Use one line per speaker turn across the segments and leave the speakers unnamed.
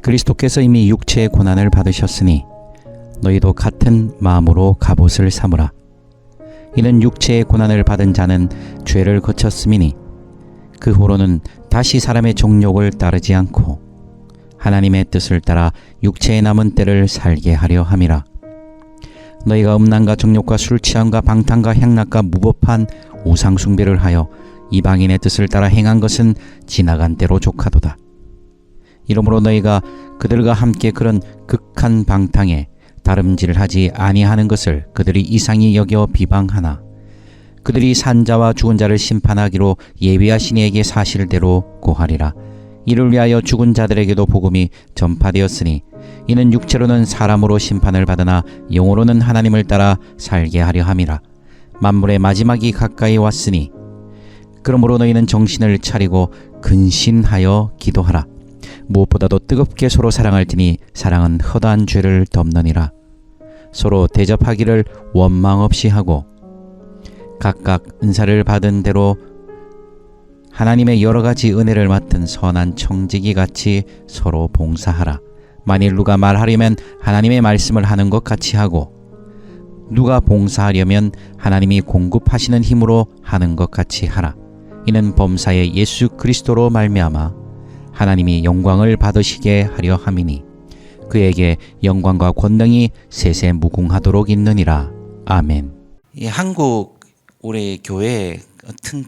그리스도께서 이미 육체의 고난을 받으셨으니 너희도 같은 마음으로 갑옷을 삼으라. 이는 육체의 고난을 받은 자는 죄를 거쳤음이니 그 후로는 다시 사람의 정욕을 따르지 않고 하나님의 뜻을 따라 육체의 남은 때를 살게 하려 함이라. 너희가 음란과 정욕과 술 취함과 방탕과 향락과 무법한 우상 숭배를 하여 이방인의 뜻을 따라 행한 것은 지나간 때로 족하도다. 이러므로 너희가 그들과 함께 그런 극한 방탕에 다름질하지 아니하는 것을 그들이 이상히 여겨 비방하나 그들이 산자와 죽은 자를 심판하기로 예비하신 이에게 사실대로 고하리라. 이를 위하여 죽은 자들에게도 복음이 전파되었으니 이는 육체로는 사람으로 심판을 받으나 영으로는 하나님을 따라 살게 하려 함이라. 만물의 마지막이 가까이 왔으니 그러므로 너희는 정신을 차리고 근신하여 기도하라. 무엇보다도 뜨겁게 서로 사랑할지니 사랑은 허다한 죄를 덮느니라. 서로 대접하기를 원망 없이 하고 각각 은사를 받은 대로 하나님의 여러 가지 은혜를 맡은 선한 청지기 같이 서로 봉사하라. 만일 누가 말하려면 하나님의 말씀을 하는 것 같이 하고 누가 봉사하려면 하나님이 공급하시는 힘으로 하는 것 같이 하라. 이는 범사의 예수 그리스도로 말미암아 하나님이 영광을 받으시게 하려 함이니 그에게 영광과 권능이 세세 무궁하도록 있느니라. 아멘.
이 한국 우리 교회의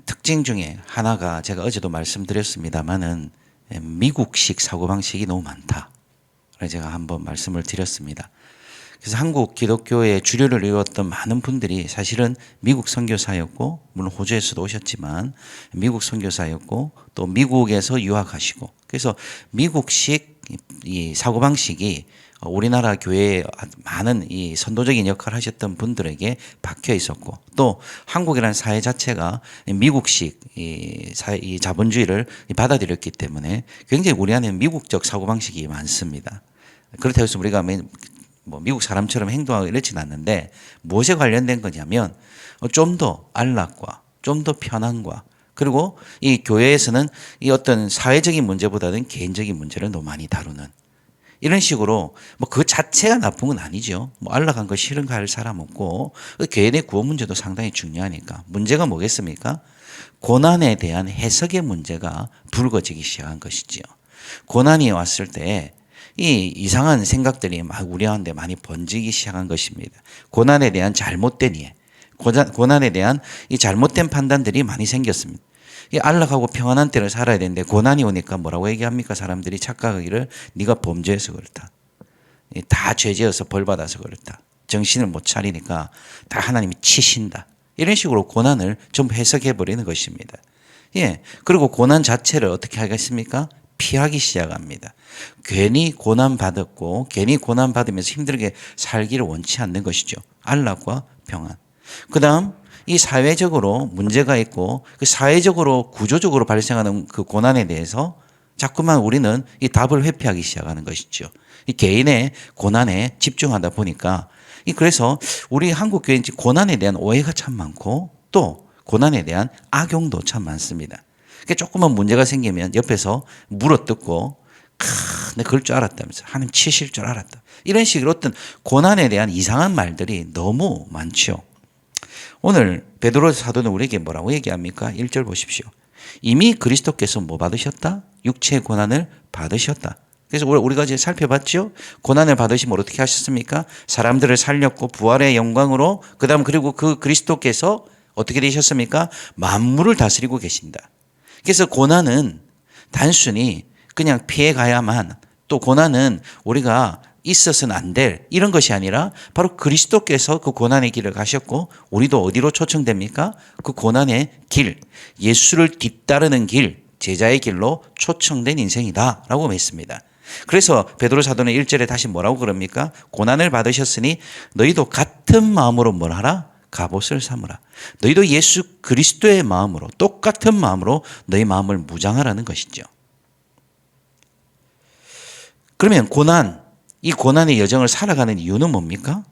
특징 중에 하나가 제가 어제도 말씀드렸습니다마는 미국식 사고방식이 너무 많다. 그래서 제가 한번 말씀을 드렸습니다. 그래서 한국 기독교의 주류를 이루었던 많은 분들이 사실은 미국 선교사였고, 물론 호주에서도 오셨지만 미국 선교사였고 또 미국에서 유학하시고, 그래서 미국식 이 사고방식이 우리나라 교회에 많은 이 선도적인 역할을 하셨던 분들에게 박혀 있었고, 또 한국이라는 사회 자체가 미국식 이 자본주의를 받아들였기 때문에 굉장히 우리 안에 미국적 사고방식이 많습니다. 그렇다고 해서 우리가 미국 사람처럼 행동하고 이렇지는 않는데 무엇에 관련된 거냐면 좀 더 안락과 좀 더 편안과, 그리고 이 교회에서는 이 어떤 사회적인 문제보다는 개인적인 문제를 너무 많이 다루는 이런 식으로 그 자체가 나쁜 건 아니죠. 안락한 거 싫은 거 할 사람 없고 개인의 구원 문제도 상당히 중요하니까. 문제가 뭐겠습니까? 고난에 대한 해석의 문제가 불거지기 시작한 것이지요. 고난이 왔을 때 이 이상한 생각들이 막 우리한테 많이 번지기 시작한 것입니다. 고난에 대한 잘못된 이해, 고난에 대한 이 잘못된 판단들이 많이 생겼습니다. 이 안락하고 평안한 때를 살아야 되는데 고난이 오니까 뭐라고 얘기합니까? 사람들이 착각하기를 네가 범죄해서 그렇다. 다 죄지어서 벌받아서 그렇다. 정신을 못 차리니까 다 하나님이 치신다. 이런 식으로 고난을 전부 해석해버리는 것입니다. 예. 그리고 고난 자체를 어떻게 하겠습니까? 피하기 시작합니다. 괜히 고난받았고 괜히 고난받으면서 힘들게 살기를 원치 않는 것이죠. 안락과 평안. 그 다음 이 사회적으로 문제가 있고 그 사회적으로 구조적으로 발생하는 그 고난에 대해서 자꾸만 우리는 이 답을 회피하기 시작하는 것이죠. 이 개인의 고난에 집중하다 보니까 그래서 우리 한국 교회는 고난에 대한 오해가 참 많고 또 고난에 대한 악용도 참 많습니다. 조금만 문제가 생기면 옆에서 물어뜯고 내가 그럴 줄 알았다면서 하나님 치실 줄 알았다. 이런 식으로 어떤 고난에 대한 이상한 말들이 너무 많죠. 오늘 베드로 사도는 우리에게 뭐라고 얘기합니까? 1절 보십시오. 이미 그리스도께서 뭐 받으셨다? 육체의 고난을 받으셨다. 그래서 우리가 이제 살펴봤죠. 고난을 받으시면 어떻게 하셨습니까? 사람들을 살렸고 부활의 영광으로, 그다음 그리고 그 그리스도께서 어떻게 되셨습니까? 만물을 다스리고 계신다. 그래서 고난은 단순히 그냥 피해가야만, 또 고난은 우리가 있어서는 안 될 이런 것이 아니라 바로 그리스도께서 그 고난의 길을 가셨고 우리도 어디로 초청됩니까? 그 고난의 길, 예수를 뒤따르는 길, 제자의 길로 초청된 인생이다 라고 했습니다. 그래서 베드로 사도는 1절에 다시 뭐라고 그럽니까? 고난을 받으셨으니 너희도 같은 마음으로 뭘 하라? 갑옷을 삼으라. 너희도 예수 그리스도의 마음으로, 똑같은 마음으로 너희 마음을 무장하라는 것이죠. 그러면 이 고난의 여정을 살아가는 이유는 뭡니까?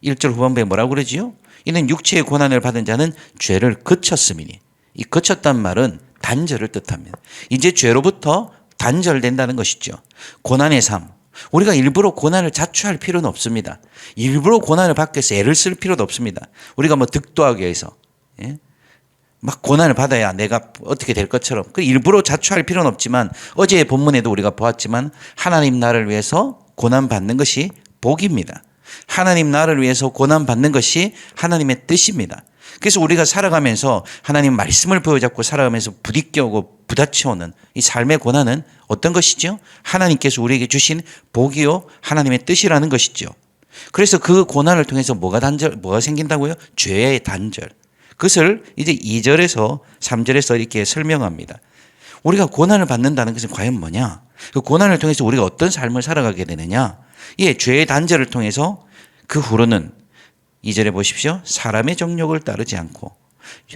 1절 후반부에 뭐라고 그러지요? 이는 육체의 고난을 받은 자는 죄를 거쳤음이니. 이 거쳤단 말은 단절을 뜻합니다. 이제 죄로부터 단절된다는 것이죠. 고난의 삶. 우리가 일부러 고난을 자초할 필요는 없습니다. 일부러 고난을 받기 위해서 애를 쓸 필요도 없습니다. 우리가 뭐 득도하기 위해서 막 고난을 받아야 내가 어떻게 될 것처럼 일부러 자초할 필요는 없지만 어제의 본문에도 우리가 보았지만 하나님 나라를 위해서 고난받는 것이 복입니다. 하나님 나라를 위해서 고난받는 것이 하나님의 뜻입니다. 그래서 우리가 살아가면서 하나님 말씀을 보여잡고 살아가면서 부딪혀오고 부딪혀오는 이 삶의 고난은 어떤 것이죠? 하나님께서 우리에게 주신 복이요 하나님의 뜻이라는 것이죠. 그래서 그 고난을 통해서 뭐가 생긴다고요? 죄의 단절. 그것을 이제 2절에서 3절에서 이렇게 설명합니다. 우리가 고난을 받는다는 것은 과연 뭐냐? 그 고난을 통해서 우리가 어떤 삶을 살아가게 되느냐? 죄의 단절을 통해서 그 후로는 2절에 보십시오. 사람의 정욕을 따르지 않고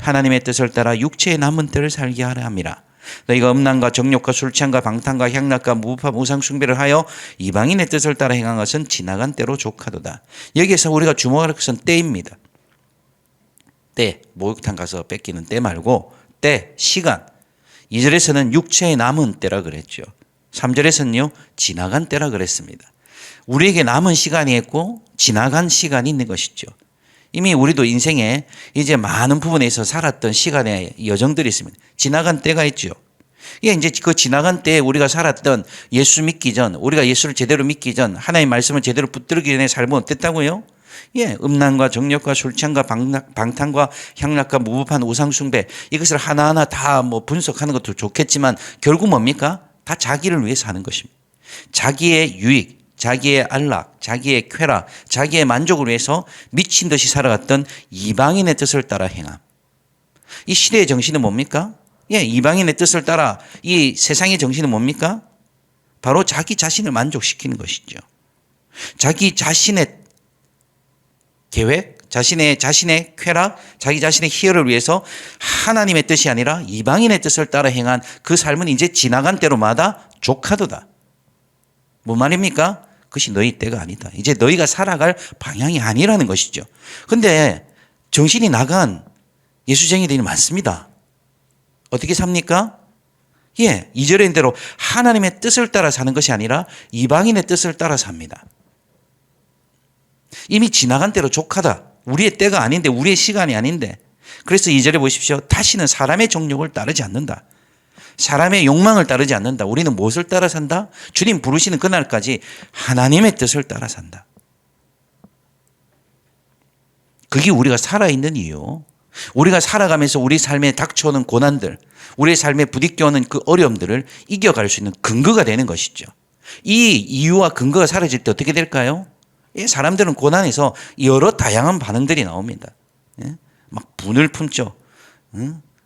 하나님의 뜻을 따라 육체의 남은 때를 살게 하려 함이라. 너희가 음란과 정욕과 술 취함과 방탕과 향락과 무법함 우상 숭배를 하여 이방인의 뜻을 따라 행한 것은 지나간 때로 족하도다. 여기에서 우리가 주목할 것은 때입니다. 때, 목욕탕 가서 뺏기는 때 말고 때, 시간. 2절에서는 육체의 남은 때라 그랬죠. 3절에서는요 지나간 때라 그랬습니다. 우리에게 남은 시간이 있고 지나간 시간이 있는 것이죠. 이미 우리도 인생에 이제 많은 부분에서 살았던 시간의 여정들이 있습니다. 지나간 때가 있죠. 이제 그 지나간 때에 우리가 살았던 예수 믿기 전, 우리가 예수를 제대로 믿기 전, 하나님의 말씀을 제대로 붙들기 전에 삶은 어땠다고요? 음란과 정욕과 술 취함과 방탕과 향락과 무법한 우상 숭배, 이것을 하나하나 다 뭐 분석하는 것도 좋겠지만 결국 뭡니까? 다 자기를 위해 사는 것입니다. 자기의 유익, 자기의 안락, 자기의 쾌락, 자기의 만족을 위해서 미친 듯이 살아갔던 이방인의 뜻을 따라 행함. 이 시대의 정신은 뭡니까? 이방인의 뜻을 따라 이 세상의 정신은 뭡니까? 바로 자기 자신을 만족시키는 것이죠. 자기 자신의 계획, 자신의 쾌락, 자기 자신의 희열을 위해서 하나님의 뜻이 아니라 이방인의 뜻을 따라 행한 그 삶은 이제 지나간 때로마다 족하도다. 뭐 말입니까? 그것이 너희 때가 아니다. 이제 너희가 살아갈 방향이 아니라는 것이죠. 그런데 정신이 나간 예수쟁이들이 많습니다. 어떻게 삽니까? 2절의 대로 하나님의 뜻을 따라 사는 것이 아니라 이방인의 뜻을 따라 삽니다. 이미 지나간 때로 족하다. 우리의 때가 아닌데, 우리의 시간이 아닌데. 그래서 2절에 보십시오. 다시는 사람의 정욕을 따르지 않는다. 사람의 욕망을 따르지 않는다. 우리는 무엇을 따라 산다? 주님 부르시는 그날까지 하나님의 뜻을 따라 산다. 그게 우리가 살아있는 이유. 우리가 살아가면서 우리 삶에 닥쳐오는 고난들, 우리의 삶에 부딪혀오는 그 어려움들을 이겨갈 수 있는 근거가 되는 것이죠. 이 이유와 근거가 사라질 때 어떻게 될까요? 사람들은 고난에서 여러 다양한 반응들이 나옵니다. 막 분을 품죠.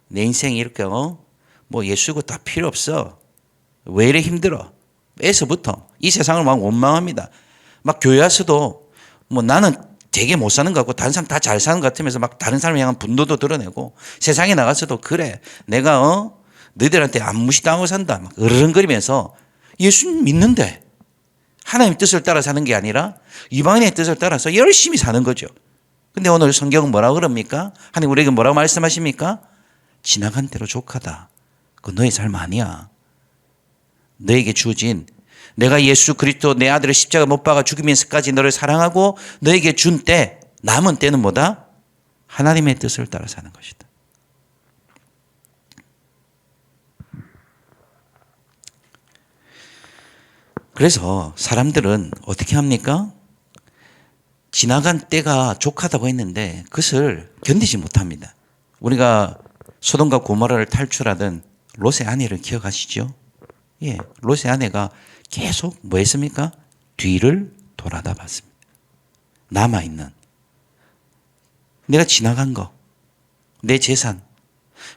내 인생이 이렇게 뭐 예수고 다 필요 없어. 왜 이래 힘들어? 에서부터 이 세상을 막 원망합니다. 막 교회 와서도 뭐 나는 되게 못 사는 것 같고 다른 사람 다 잘 사는 것 같으면서 막 다른 사람을 향한 분노도 드러내고 세상에 나가서도 그래 내가 너희들한테 안 무시당하고 산다 막 으르렁거리면서 예수 믿는데 하나님의 뜻을 따라 사는 게 아니라 이방인의 뜻을 따라서 열심히 사는 거죠. 근데 오늘 성경은 뭐라고 그럽니까? 하나님 우리에게 뭐라고 말씀하십니까? 지나간 대로 족하다. 그건 너의 삶 아니야. 너에게 주어진 내가 예수 그리스도 내 아들을 십자가 못 박아 죽이면서까지 너를 사랑하고 너에게 준 때 남은 때는 뭐다? 하나님의 뜻을 따라 사는 것이다. 그래서 사람들은 어떻게 합니까? 지나간 때가 족하다고 했는데 그것을 견디지 못합니다. 우리가 소돔과 고모라를 탈출하던 롯의 아내를 기억하시죠? 롯의 아내가 계속 뭐 했습니까? 뒤를 돌아다 봤습니다. 남아있는 내가 지나간 거, 내 재산,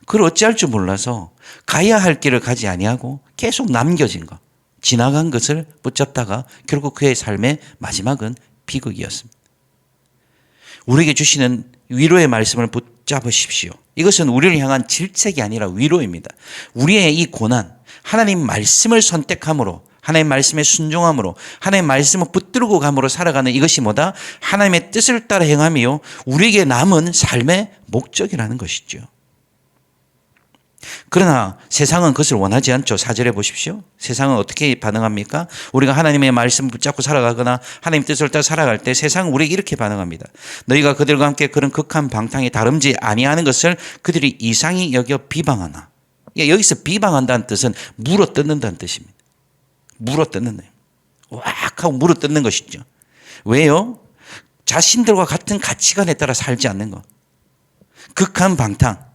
그걸 어찌할 줄 몰라서 가야 할 길을 가지 아니하고 계속 남겨진 거, 지나간 것을 붙잡다가 결국 그의 삶의 마지막은 비극이었습니다. 우리에게 주시는 위로의 말씀을 붙잡으십시오. 이것은 우리를 향한 질책이 아니라 위로입니다. 우리의 이 고난, 하나님 말씀을 선택함으로, 하나님 말씀에 순종함으로, 하나님 말씀을 붙들고 감으로 살아가는 이것이 뭐다? 하나님의 뜻을 따라 행함이요 우리에게 남은 삶의 목적이라는 것이죠. 그러나 세상은 그것을 원하지 않죠. 4절에 보십시오. 세상은 어떻게 반응합니까? 우리가 하나님의 말씀을 붙잡고 살아가거나 하나님 뜻을 따라 살아갈 때 세상은 우리에게 이렇게 반응합니다. 너희가 그들과 함께 그런 극한 방탕에 다름지 아니하는 것을 그들이 이상히 여겨 비방하나. 여기서 비방한다는 뜻은 물어뜯는다는 뜻입니다. 물어뜯는 거예요. 왁 하고 물어뜯는 것이죠. 왜요? 자신들과 같은 가치관에 따라 살지 않는 것. 극한 방탕.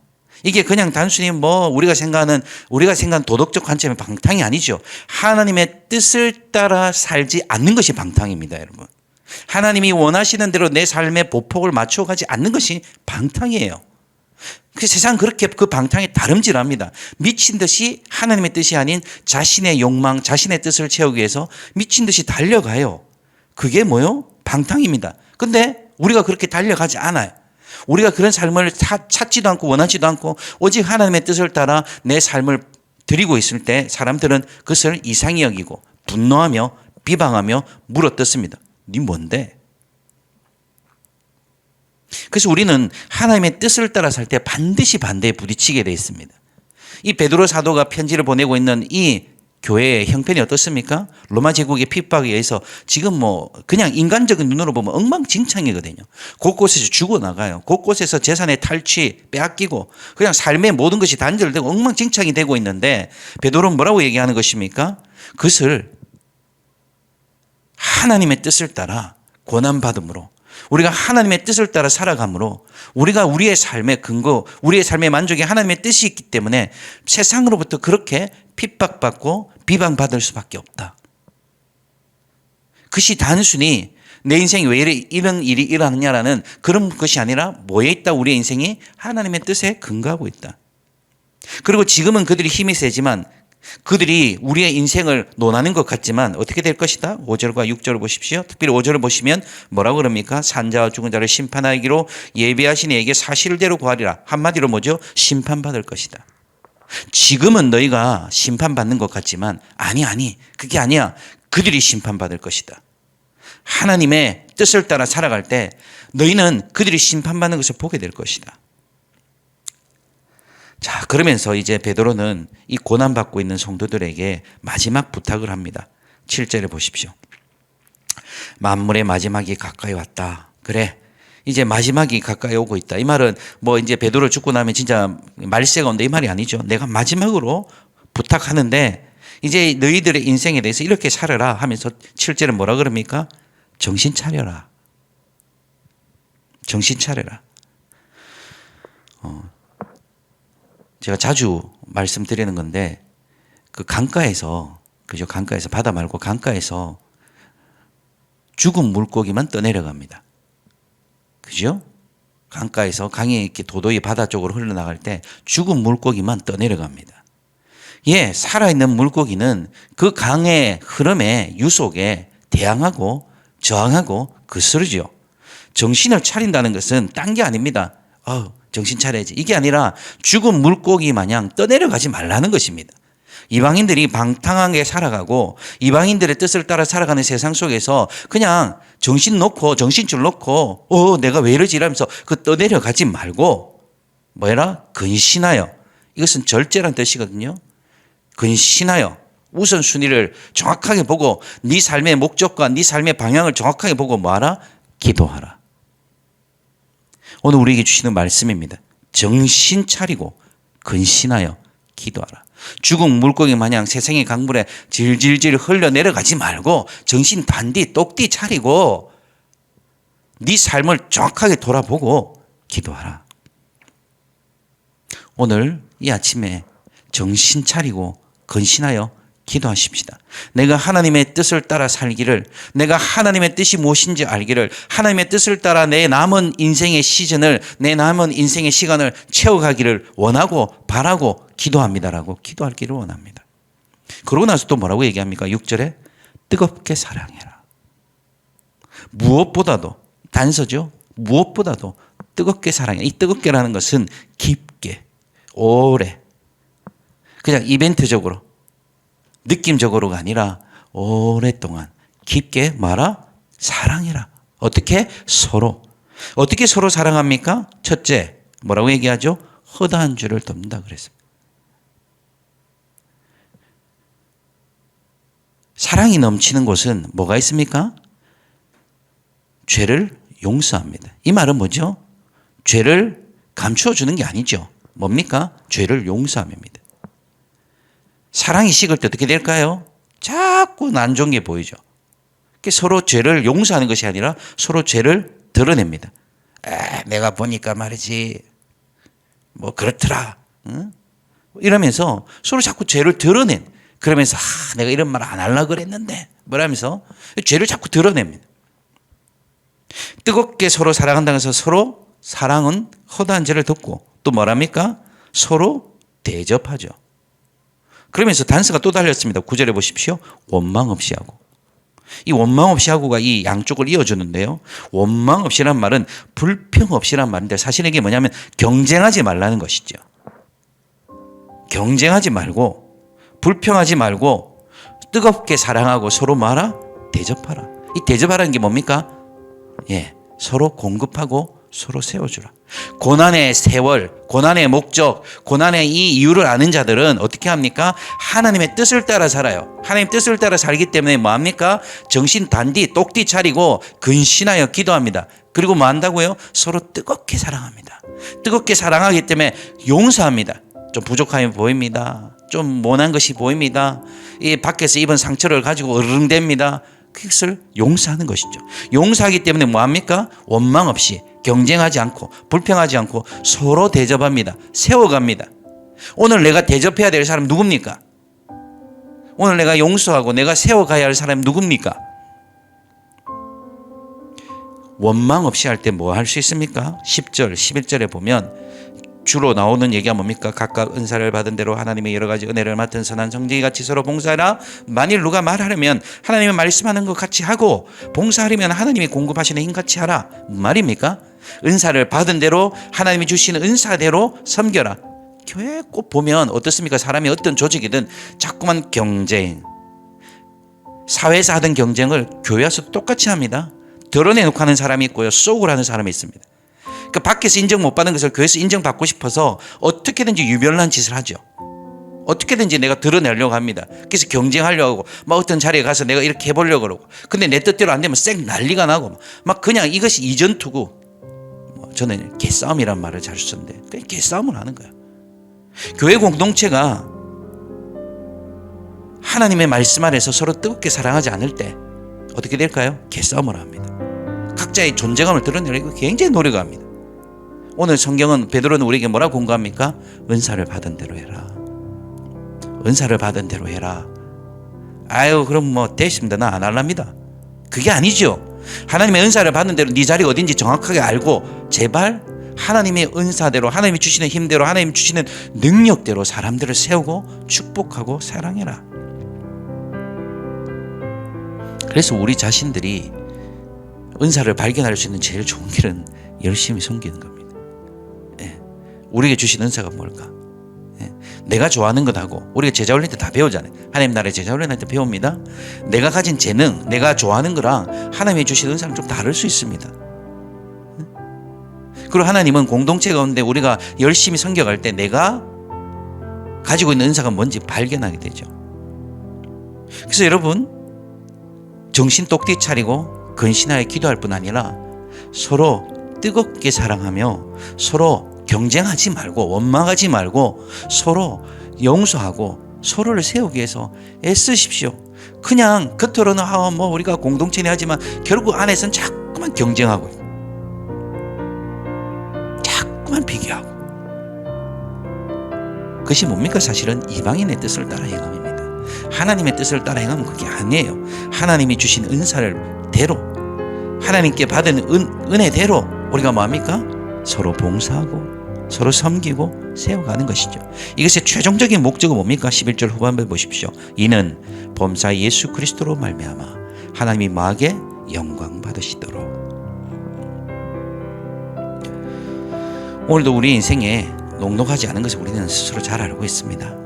이게 그냥 단순히 우리가 생각하는 도덕적 관점의 방탕이 아니죠. 하나님의 뜻을 따라 살지 않는 것이 방탕입니다, 여러분. 하나님이 원하시는 대로 내 삶의 보폭을 맞춰가지 않는 것이 방탕이에요. 그 세상 그렇게 그 방탕에 다름질합니다. 미친 듯이 하나님의 뜻이 아닌 자신의 욕망, 자신의 뜻을 채우기 위해서 미친 듯이 달려가요. 그게 뭐요? 방탕입니다. 근데 우리가 그렇게 달려가지 않아요. 우리가 그런 삶을 찾지도 않고 원하지도 않고 오직 하나님의 뜻을 따라 내 삶을 드리고 있을 때 사람들은 그것을 이상히 여기고 분노하며 비방하며 물어뜯습니다. 네 뭔데? 그래서 우리는 하나님의 뜻을 따라 살 때 반드시 반대에 부딪히게 되어 있습니다. 이 베드로 사도가 편지를 보내고 있는 이 교회의 형편이 어떻습니까? 로마 제국의 핍박에 의해서 지금 그냥 인간적인 눈으로 보면 엉망진창이거든요. 곳곳에서 죽어나가요. 곳곳에서 재산의 탈취, 빼앗기고 그냥 삶의 모든 것이 단절되고 엉망진창이 되고 있는데 베드로는 뭐라고 얘기하는 것입니까? 그것을 하나님의 뜻을 따라 고난받음으로 우리가 하나님의 뜻을 따라 살아감으로 우리가 우리의 삶의 근거, 우리의 삶의 만족이 하나님의 뜻이 있기 때문에 세상으로부터 그렇게 핍박받고 비방받을 수밖에 없다. 그것이 단순히 내 인생이 왜 이런 일이 일어나느냐라는 그런 것이 아니라 뭐에 있다? 우리의 인생이 하나님의 뜻에 근거하고 있다. 그리고 지금은 그들이 힘이 세지만 그들이 우리의 인생을 논하는 것 같지만 어떻게 될 것이다? 5절과 6절을 보십시오. 특별히 5절을 보시면 뭐라고 그럽니까? 산자와 죽은 자를 심판하기로 예비하신 이에게 사실대로 구하리라. 한마디로 뭐죠? 심판받을 것이다. 지금은 너희가 심판받는 것 같지만 아니 그게 아니야. 그들이 심판받을 것이다. 하나님의 뜻을 따라 살아갈 때 너희는 그들이 심판받는 것을 보게 될 것이다. 자, 그러면서 이제 베드로는 이 고난받고 있는 성도들에게 마지막 부탁을 합니다. 7절에 보십시오. 만물의 마지막이 가까이 왔다. 그래, 이제 마지막이 가까이 오고 있다. 이 말은 이제 베드로 죽고 나면 진짜 말세가 온다 이 말이 아니죠. 내가 마지막으로 부탁하는데 이제 너희들의 인생에 대해서 이렇게 살아라 하면서 7절은 뭐라 그럽니까? 정신 차려라. 정신 차려라. 제가 자주 말씀드리는 건데 그 강가에서 바다 말고 강가에서 죽은 물고기만 떠내려갑니다. 그죠? 강가에서 강이 이렇게 도도히 바다 쪽으로 흘러나갈 때 죽은 물고기만 떠내려갑니다. 예, 살아있는 물고기는 그 강의 흐름에 유속에 대항하고 저항하고 거스르죠. 정신을 차린다는 것은 딴 게 아닙니다. 정신 차려야지. 이게 아니라 죽은 물고기 마냥 떠내려가지 말라는 것입니다. 이방인들이 방탕하게 살아가고 이방인들의 뜻을 따라 살아가는 세상 속에서 그냥 정신줄 놓고 내가 왜 이러지 이러면서 떠내려가지 말고 근신하여. 이것은 절제란 뜻이거든요. 근신하여 우선순위를 정확하게 보고 네 삶의 목적과 네 삶의 방향을 정확하게 보고 기도하라. 오늘 우리에게 주시는 말씀입니다. 정신 차리고 근신하여 기도하라. 죽은 물고기 마냥 세상의 강물에 질질질 흘러내려가지 말고 정신 단디 똑띠 차리고 네 삶을 정확하게 돌아보고 기도하라. 오늘 이 아침에 정신 차리고 근신하여 기도하십시다. 내가 하나님의 뜻을 따라 살기를, 내가 하나님의 뜻이 무엇인지 알기를, 하나님의 뜻을 따라 내 남은 인생의 시즌을, 내 남은 인생의 시간을 채워가기를 원하고 바라고 기도합니다라고 기도하기를 원합니다. 그러고 나서 또 뭐라고 얘기합니까? 6절에 뜨겁게 사랑해라. 무엇보다도, 단서죠. 무엇보다도 뜨겁게 사랑해. 이 뜨겁게라는 것은 깊게, 오래, 그냥 이벤트적으로, 느낌적으로가 아니라 오랫동안 깊게 사랑해라. 어떻게? 서로. 어떻게 서로 사랑합니까? 첫째, 뭐라고 얘기하죠? 허다한 줄을 덮는다 그랬습니다. 사랑이 넘치는 곳은 뭐가 있습니까? 죄를 용서합니다. 이 말은 뭐죠? 죄를 감추어 주는 게 아니죠. 뭡니까? 죄를 용서함입니다. 사랑이 식을 때 어떻게 될까요? 자꾸 안 좋은 게 보이죠. 서로 죄를 용서하는 것이 아니라 서로 죄를 드러냅니다. 내가 보니까 말이지 뭐 그렇더라. 응? 이러면서 서로 자꾸 죄를 드러낸, 그러면서 내가 이런 말 안 하려고 그랬는데 뭐라면서 죄를 자꾸 드러냅니다. 뜨겁게 서로 사랑한다고 해서 서로 사랑은 허다한 죄를 덮고 또 뭐랍니까? 서로 대접하죠. 그러면서 단서가 또 달렸습니다. 9절에 보십시오. 원망 없이 하고. 이 원망 없이 하고가 이 양쪽을 이어주는데요. 원망 없이란 말은 불평 없이란 말인데 사실 이게 뭐냐면 경쟁하지 말라는 것이죠. 경쟁하지 말고 불평하지 말고 뜨겁게 사랑하고 서로 뭐하라? 대접하라. 이 대접하라는 게 뭡니까? 서로 공급하고 서로 세워주라. 고난의 세월, 고난의 목적, 고난의 이 이유를 아는 자들은 어떻게 합니까? 하나님의 뜻을 따라 살아요. 하나님 뜻을 따라 살기 때문에 뭐합니까? 정신 단디 똑띠 차리고 근신하여 기도합니다. 그리고 뭐 한다고요? 서로 뜨겁게 사랑합니다. 뜨겁게 사랑하기 때문에 용서합니다. 좀 부족함이 보입니다. 좀 모난 것이 보입니다. 이 밖에서 입은 상처를 가지고 으르렁댑니다. 그것을 용서하는 것이죠. 용서하기 때문에 뭐합니까? 원망 없이 경쟁하지 않고 불평하지 않고 서로 대접합니다. 세워갑니다. 오늘 내가 대접해야 될 사람 누굽니까? 오늘 내가 용서하고 내가 세워가야 할 사람이 누굽니까? 원망 없이 할 때 뭐 할 수 있습니까? 10절, 11절에 보면 주로 나오는 얘기가 뭡니까? 각각 은사를 받은 대로 하나님의 여러 가지 은혜를 맡은 선한 성쟁이 같이 서로 봉사하라. 만일 누가 말하려면 하나님의 말씀하는 것 같이 하고 봉사하려면 하나님이 공급하시는 힘 같이 하라. 말입니까? 은사를 받은 대로 하나님이 주시는 은사대로 섬겨라. 교회 꼭 보면 어떻습니까? 사람이 어떤 조직이든 자꾸만 경쟁, 사회에서 하던 경쟁을 교회 와서 똑같이 합니다. 드러내놓고 하는 사람이 있고요, 쏘고 하는 사람이 있습니다. 그 밖에서 인정 못 받는 것을 교회에서 인정받고 싶어서 어떻게든지 유별난 짓을 하죠. 어떻게든지 내가 드러내려고 합니다. 그래서 경쟁하려고 하고 막 어떤 자리에 가서 내가 이렇게 해보려고 그러고, 근데 내 뜻대로 안 되면 쌩 난리가 나고 막 그냥 이것이 이전투구. 저는 개싸움이란 말을 잘 쓰는데 그냥 개싸움을 하는 거야. 교회 공동체가 하나님의 말씀 아래서 서로 뜨겁게 사랑하지 않을 때 어떻게 될까요? 개싸움을 합니다. 각자의 존재감을 드러내려고 굉장히 노력합니다. 오늘 성경은 베드로는 우리에게 뭐라고 공부합니까? 은사를 받은 대로 해라. 은사를 받은 대로 해라. 아유 그럼 뭐 됐습니다. 나 안 할랍니다. 그게 아니죠. 하나님의 은사를 받는 대로 네 자리가 어딘지 정확하게 알고 제발 하나님의 은사대로, 하나님이 주시는 힘대로, 하나님이 주시는 능력대로 사람들을 세우고 축복하고 사랑해라. 그래서 우리 자신들이 은사를 발견할 수 있는 제일 좋은 길은 열심히 섬기는 겁니다. 우리에게 주신 은사가 뭘까? 내가 좋아하는 것하고 우리가 제자 훈련 때 다 배우잖아요. 하나님 나라의 제자 훈련할 때 배웁니다. 내가 가진 재능, 내가 좋아하는 거랑 하나님이 주신 은사는 좀 다를 수 있습니다. 그리고 하나님은 공동체 가운데 우리가 열심히 섬겨갈 때 내가 가지고 있는 은사가 뭔지 발견하게 되죠. 그래서 여러분 정신 똑띠 차리고 근신하여 기도할 뿐 아니라 서로 뜨겁게 사랑하며 서로 경쟁하지 말고 원망하지 말고 서로 용서하고 서로를 세우기 위해서 애쓰십시오. 그냥 겉으로는 뭐 우리가 공동체니 하지만 결국 안에서는 자꾸만 경쟁하고 자꾸만 비교하고, 그것이 뭡니까? 사실은 이방인의 뜻을 따라 행함입니다. 하나님의 뜻을 따라 행하면 그게 아니에요. 하나님이 주신 은사를 대로, 하나님께 받은 은혜대로 우리가 뭐합니까? 서로 봉사하고 서로 섬기고 세워가는 것이죠. 이것의 최종적인 목적은 뭡니까? 11절 후반부에 보십시오. 이는 범사 예수 그리스도로 말미암아 하나님이 마하게 영광 받으시도록. 오늘도 우리 인생에 녹록하지 않은 것을 우리는 스스로 잘 알고 있습니다.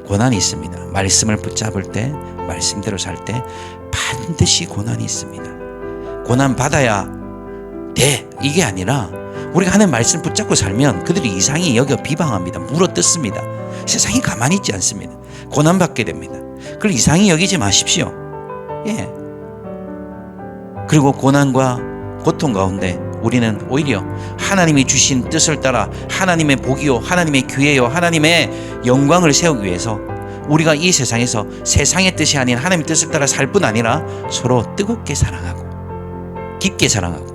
고난이 있습니다. 말씀을 붙잡을 때, 말씀대로 살 때 반드시 고난이 있습니다. 고난 받아야 돼, 이게 아니라 우리가 하는 말씀 붙잡고 살면 그들이 이상히 여겨 비방합니다. 물어뜯습니다. 세상이 가만히 있지 않습니다. 고난받게 됩니다. 그걸 이상히 여기지 마십시오. 예. 그리고 고난과 고통 가운데 우리는 오히려 하나님이 주신 뜻을 따라 하나님의 복이요, 하나님의 기회요, 하나님의 영광을 세우기 위해서 우리가 이 세상에서 세상의 뜻이 아닌 하나님의 뜻을 따라 살 뿐 아니라 서로 뜨겁게 사랑하고 깊게 사랑하고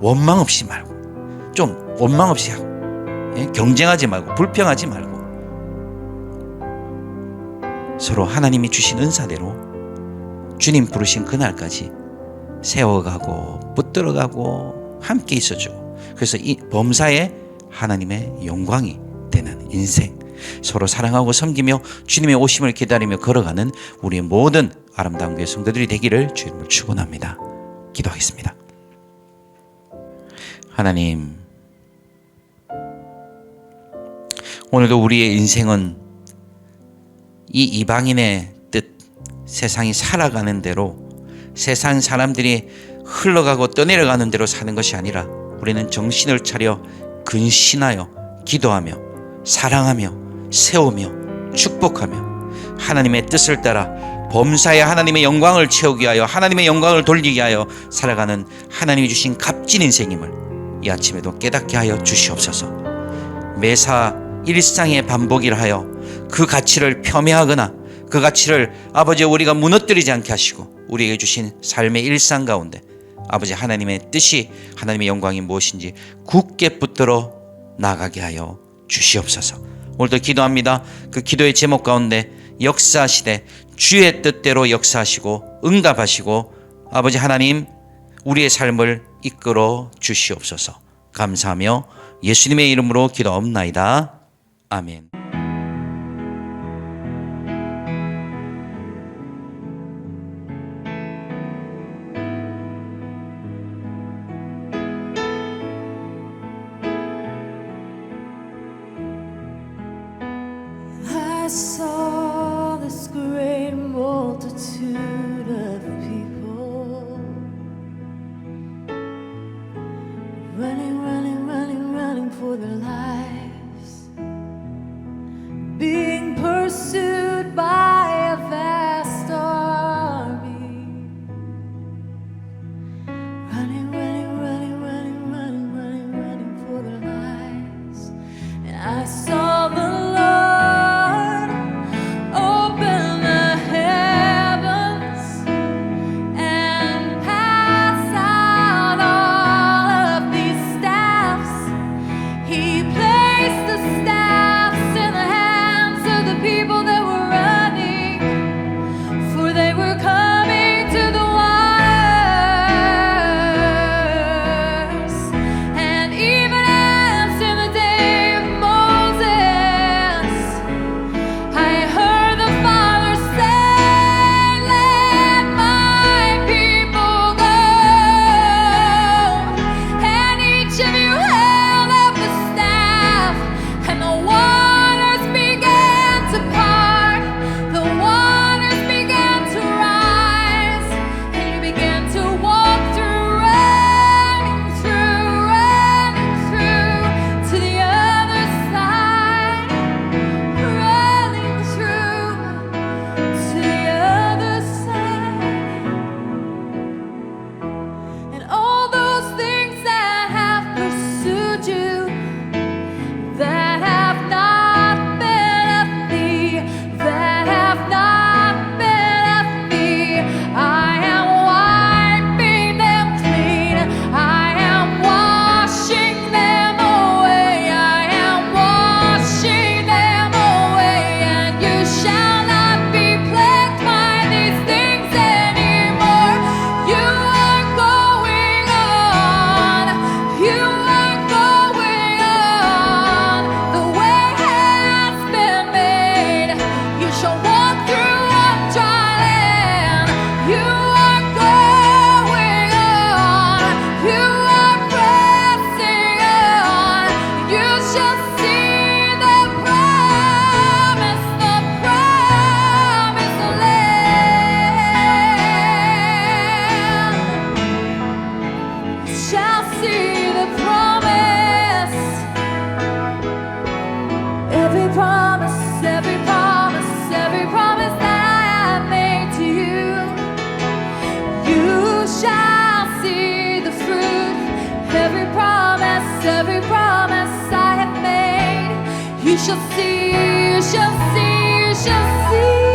원망 없이 말고, 좀 원망 없이 하고, 예? 경쟁하지 말고 불평하지 말고 서로 하나님이 주신 은사대로 주님 부르신 그날까지 세워가고 붙들어가고 함께 있어주고, 그래서 이 범사에 하나님의 영광이 되는 인생, 서로 사랑하고 섬기며 주님의 오심을 기다리며 걸어가는 우리의 모든 아름다운 교회 성도들이 되기를 주님을 축원합니다. 기도하겠습니다. 하나님, 오늘도 우리의 인생은 이 이방인의 뜻, 세상이 살아가는 대로, 세상 사람들이 흘러가고 떠내려가는 대로 사는 것이 아니라 우리는 정신을 차려 근신하여 기도하며 사랑하며 세우며 축복하며 하나님의 뜻을 따라 범사에 하나님의 영광을 채우기 위하여 하나님의 영광을 돌리게 하여 살아가는 하나님이 주신 값진 인생임을 이 아침에도 깨닫게 하여 주시옵소서. 매사 일상의 반복이라 하여 그 가치를 폄훼하거나 그 가치를 아버지 우리가 무너뜨리지 않게 하시고 우리에게 주신 삶의 일상 가운데 아버지 하나님의 뜻이, 하나님의 영광이 무엇인지 굳게 붙들어 나가게 하여 주시옵소서. 오늘도 기도합니다. 그 기도의 제목 가운데 역사하시되 주의 뜻대로 역사하시고 응답하시고 아버지 하나님 우리의 삶을 이끌어 주시옵소서. 감사하며 예수님의 이름으로 기도옵나이다. 아멘.
I saw this great multitude of people running, running, running, running for their lives, being pursued by a vast army, running, running, running, running, running, running, running for their lives. And I saw the Lord open the heavens and pass out all of these staffs. He placed the staffs in the hands of the people that were running, for they were coming to the waters. And even as in the day of Moses, I heard the Father say, "Let my people go." And each of you held up the staff, and the waters began to part. The waters began to rise, and you began to walk through, running through to the other side, running through to the other side. And all those things that have pursued you, that have not been of me, that have not been of me, I am wiping them clean. I am washing them away. I am washing them away. And you shall not be plagued by these things anymore. You are going on. You are going on. The way has been made. You shall walk through on dry land. You are going on. You are pressing on. You shall see the promised land. You shall see the promise. Every promise, every promise, every promise that I have made to you. shall see, you shall see, you shall see.